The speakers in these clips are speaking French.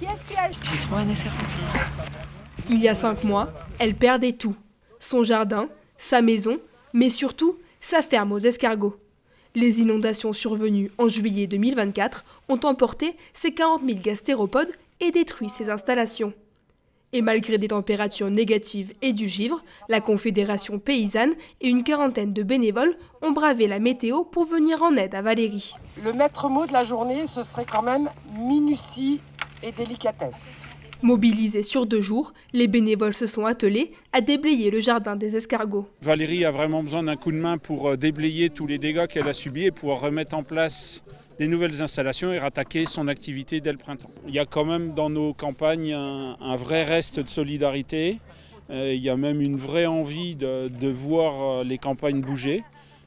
J'ai trop un escargot. Il y a 5 mois, elle perdait tout. Son jardin, sa maison, mais surtout sa ferme aux escargots. Les inondations survenues en juillet 2024 ont emporté ses 40 000 gastéropodes et détruit ses installations. Et malgré des températures négatives et du givre, la Confédération paysanne et une quarantaine de bénévoles ont bravé la météo pour venir en aide à Valérie. Le maître mot de la journée, ce serait quand même minutie et délicatesse. Mobilisés sur 2 jours, les bénévoles se sont attelés à déblayer le jardin des escargots. Valérie a vraiment besoin d'un coup de main pour déblayer tous les dégâts qu'elle a subis et pouvoir remettre en place des nouvelles installations et rattaquer son activité dès le printemps. Il y a quand même dans nos campagnes un vrai reste de solidarité. Il y a même une vraie envie de voir les campagnes bouger,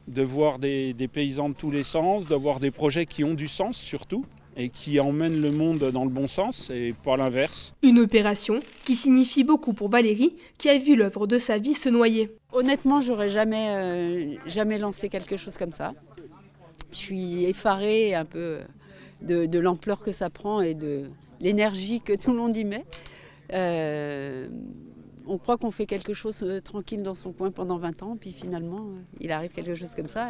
de voir des paysans de tous les sens, de voir des projets qui ont du sens surtout, et qui emmène le monde dans le bon sens et pas l'inverse. Une opération qui signifie beaucoup pour Valérie, qui a vu l'œuvre de sa vie se noyer. Honnêtement, j'aurais jamais lancé quelque chose comme ça. Je suis effarée un peu de l'ampleur que ça prend et de l'énergie que tout le monde y met. On croit qu'on fait quelque chose tranquille dans son coin pendant 20 ans, puis finalement, il arrive quelque chose comme ça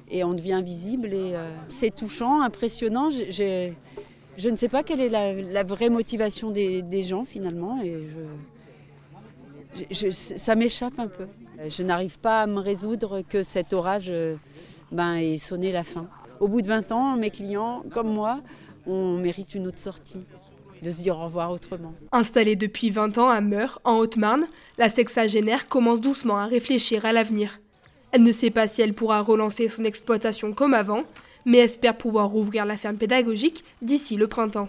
et on devient visible. Et c'est touchant, impressionnant. Je ne sais pas quelle est la vraie motivation des gens finalement. Et ça m'échappe un peu. Je n'arrive pas à me résoudre que cet orage ait sonné la fin. Au bout de 20 ans, mes clients, comme moi, on mérite une autre sortie. De se dire au revoir autrement. Installée depuis 20 ans à Meure, en Haute-Marne, la sexagénaire commence doucement à réfléchir à l'avenir. Elle ne sait pas si elle pourra relancer son exploitation comme avant, mais espère pouvoir rouvrir la ferme pédagogique d'ici le printemps.